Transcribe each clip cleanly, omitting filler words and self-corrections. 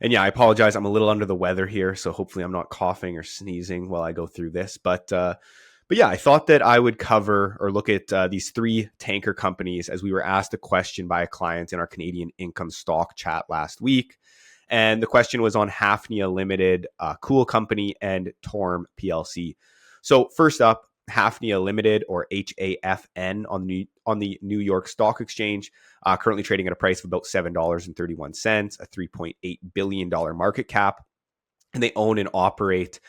And yeah, I apologize. I'm a little under the weather here, so hopefully I'm not coughing or sneezing while I go through this. But yeah, I thought that I would cover or look at these three tanker companies as we were asked a question by a client in our Canadian income stock chat last week. And the question was on Hafnia Limited, Cool Company, and Torm PLC. So first up, Hafnia Limited, or HAFN, on the New York Stock Exchange, currently trading at a price of about $7.31, a $3.8 billion market cap. And they own and operate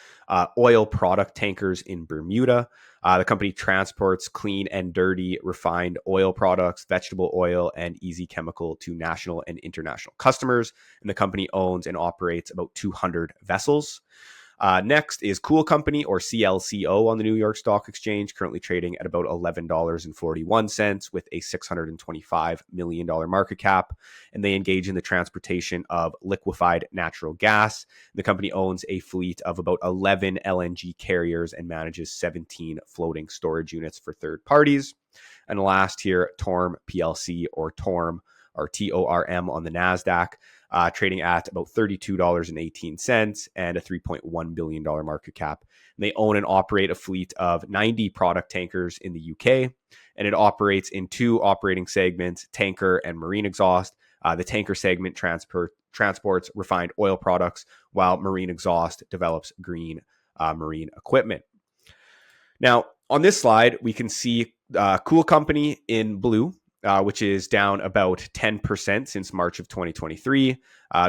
oil product tankers in Bermuda. The company transports clean and dirty refined oil products, vegetable oil, and easy chemical to national and international customers. And the company owns and operates about 200 vessels. Next is Cool Company, or CLCO, on the New York Stock Exchange, currently trading at about $11.41 with a $625 million market cap. And they engage in the transportation of liquefied natural gas. The company owns a fleet of about 11 LNG carriers and manages 17 floating storage units for third parties. And last here, Torm PLC, or Torm, or TORM, on the NASDAQ, trading at about $32.18 and a $3.1 billion market cap. And they own and operate a fleet of 90 product tankers in the UK, and it operates in two operating segments, tanker and marine exhaust. The tanker segment transports refined oil products, while marine exhaust develops green marine equipment. Now, on this slide, we can see Cool Company in blue, which is down about 10% since March of 2023.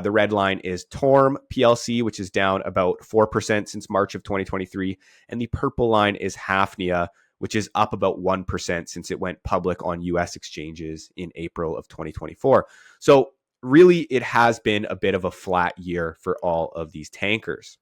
The red line is Torm PLC, which is down about 4% since March of 2023. And the purple line is Hafnia, which is up about 1% since it went public on US exchanges in April of 2024. So really, it has been a bit of a flat year for all of these tankers.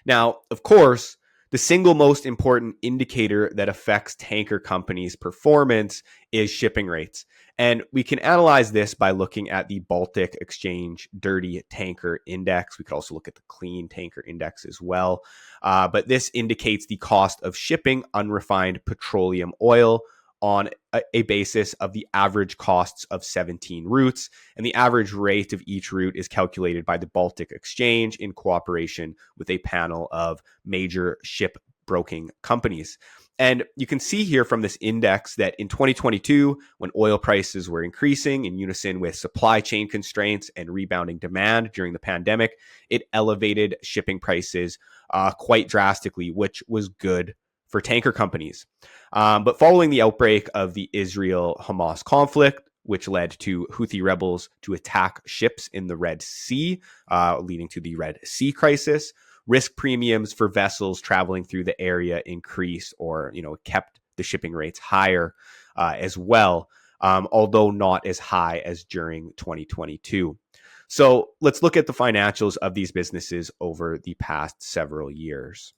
Now, of course, the single most important indicator that affects tanker companies' performance is shipping rates. And we can analyze this by looking at the Baltic Exchange Dirty Tanker Index. We could also look at the Clean Tanker Index as well. But this indicates the cost of shipping unrefined petroleum oil on a basis of the average costs of 17 routes. And the average rate of each route is calculated by the Baltic Exchange in cooperation with a panel of major shipbroking companies. And you can see here from this index that in 2022, when oil prices were increasing in unison with supply chain constraints and rebounding demand during the pandemic, it elevated shipping prices quite drastically, which was good for tanker companies. But following the outbreak of the Israel-Hamas conflict, which led to Houthi rebels to attack ships in the Red Sea, leading to the Red Sea crisis, risk premiums for vessels traveling through the area increased, or kept the shipping rates higher as well, although not as high as during 2022. So let's look at the financials of these businesses over the past several years.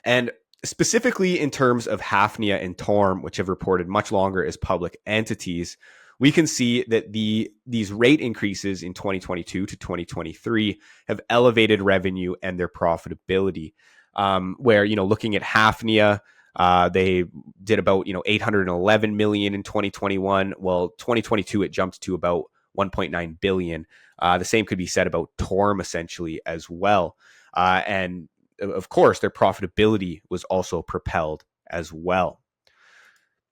And specifically in terms of Hafnia and Torm, which have reported much longer as public entities, we can see that these rate increases in 2022 to 2023 have elevated revenue and their profitability. Where, looking at Hafnia, they did about, $811 million in 2021. Well, 2022, it jumped to about $1.9 billion. The same could be said about Torm essentially as well. And of course, their profitability was also propelled as well.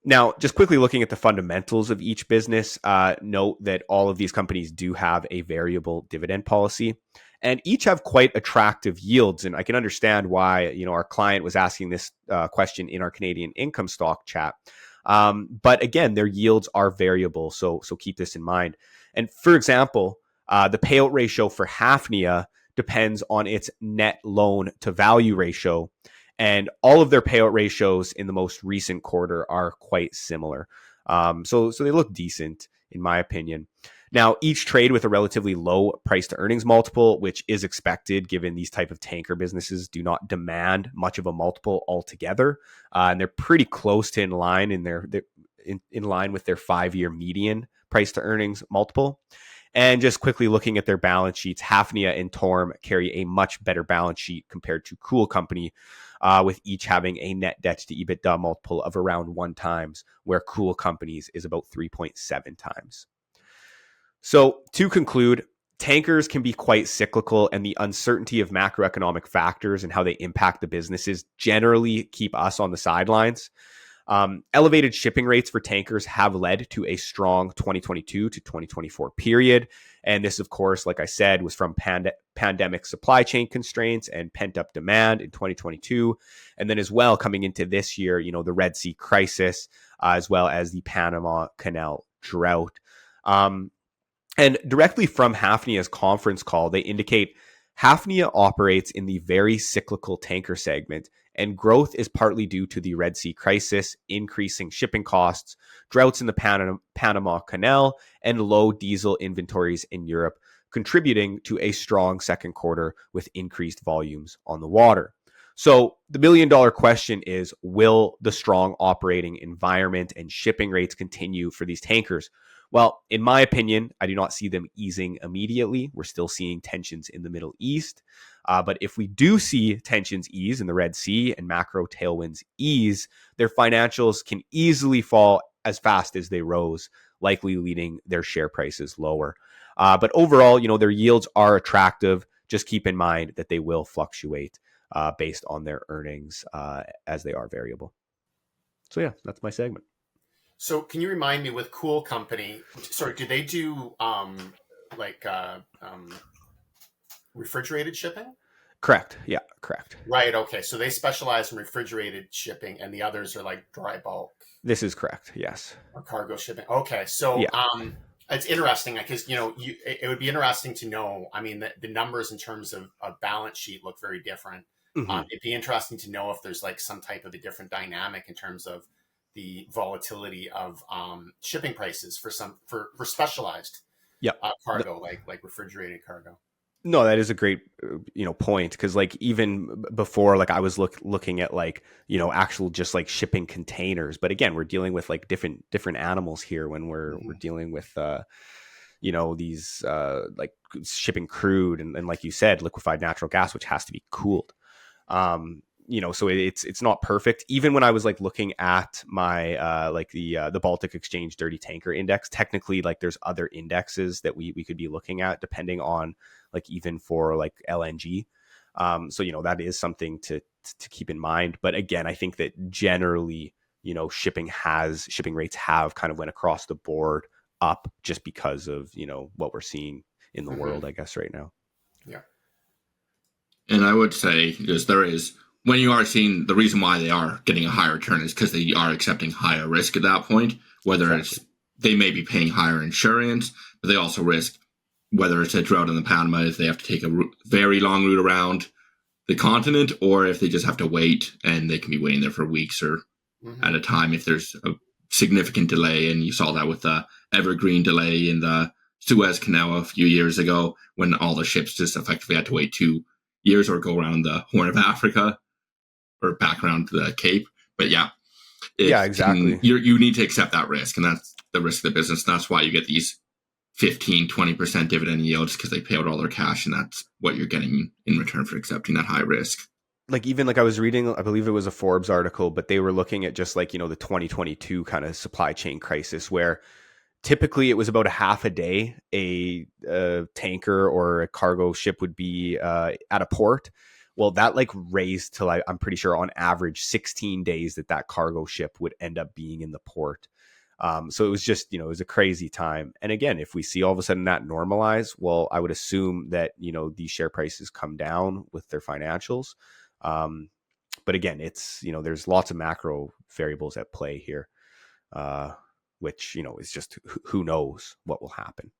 Now, just quickly looking at the fundamentals of each business, note that all of these companies do have a variable dividend policy, and each have quite attractive yields. And I can understand why, our client was asking this question in our Canadian income stock chat. But again, their yields are variable, so keep this in mind. And for example, the payout ratio for Hafnia depends on its net loan to value ratio. And all of their payout ratios in the most recent quarter are quite similar. So they look decent, in my opinion. Now, each trade with a relatively low price to earnings multiple, which is expected given these type of tanker businesses do not demand much of a multiple altogether. And they're pretty close to in line with their 5-year median price to earnings multiple. And just quickly looking at their balance sheets, Hafnia and Torm carry a much better balance sheet compared to Cool Company, with each having a net debt to EBITDA multiple of around 1 times, where Cool Companies is about 3.7 times. So to conclude, tankers can be quite cyclical, and the uncertainty of macroeconomic factors and how they impact the businesses generally keep us on the sidelines. Elevated shipping rates for tankers have led to a strong 2022 to 2024 period. And this, of course, like I said, was from pandemic supply chain constraints and pent up demand in 2022. And then as well, coming into this year, the Red Sea crisis, as well as the Panama Canal drought. And directly from Hafnia's conference call, they indicate Hafnia operates in the very cyclical tanker segment, and growth is partly due to the Red Sea crisis, increasing shipping costs, droughts in the Panama Canal, and low diesel inventories in Europe, contributing to a strong second quarter with increased volumes on the water. So the $1 million question is, will the strong operating environment and shipping rates continue for these tankers? Well, in my opinion, I do not see them easing immediately. We're still seeing tensions in the Middle East. But if we do see tensions ease in the Red Sea and macro tailwinds ease, their financials can easily fall as fast as they rose, likely leading their share prices lower. But overall, their yields are attractive. Just keep in mind that they will fluctuate based on their earnings as they are variable. So yeah, that's my segment. So can you remind me with Cool Company, sorry, do they do like refrigerated shipping? Correct. Yeah, correct. Right. Okay. So they specialize in refrigerated shipping, and the others are like dry bulk. This is correct. Yes. Or cargo shipping. Okay. So Yeah. it's interesting because it would be interesting to know. I mean, the numbers in terms of a balance sheet look very different. Mm-hmm. It'd be interesting to know if there's like some type of a different dynamic in terms of the volatility of shipping prices for specialized cargo, like refrigerated cargo. No, that is a great point, because like even before, like I was looking at like actual just like shipping containers, but again we're dealing with like different animals here when we're dealing with these like shipping crude and like you said, liquefied natural gas, which has to be cooled. So it's not perfect. Even when I was like looking at my like the Baltic Exchange Dirty Tanker Index, technically like there's other indexes that we could be looking at depending on like even for like LNG. So that is something to keep in mind. But again, I think that generally shipping rates have kind of went across the board up just because of what we're seeing in the world, I guess, right now. Yeah. And I would say when you are seeing the reason why they are getting a higher return is because they are accepting higher risk at that point, whether it's they may be paying higher insurance, but they also risk whether it's a drought in the Panama, if they have to take a very long route around the continent, or if they just have to wait and they can be waiting there for weeks or at a time if there's a significant delay. And you saw that with the Evergreen delay in the Suez Canal a few years ago when all the ships just effectively had to wait 2 years or go around the Horn of Africa or back around the Cape. But yeah, exactly. You need to accept that risk, and that's the risk of the business. And that's why you get these 15-20% dividend yields, because they pay out all their cash, and that's what you're getting in return for accepting that high risk. Like even like I was reading, I believe it was a Forbes article, but they were looking at just like, the 2022 kind of supply chain crisis, where typically it was about a half a day a tanker or a cargo ship would be at a port. Well, that like raised to like, I'm pretty sure on average 16 days that cargo ship would end up being in the port. So it was just, it was a crazy time. And again, if we see all of a sudden that normalize, well, I would assume that, these share prices come down with their financials. But again, it's, there's lots of macro variables at play here, which, is just who knows what will happen.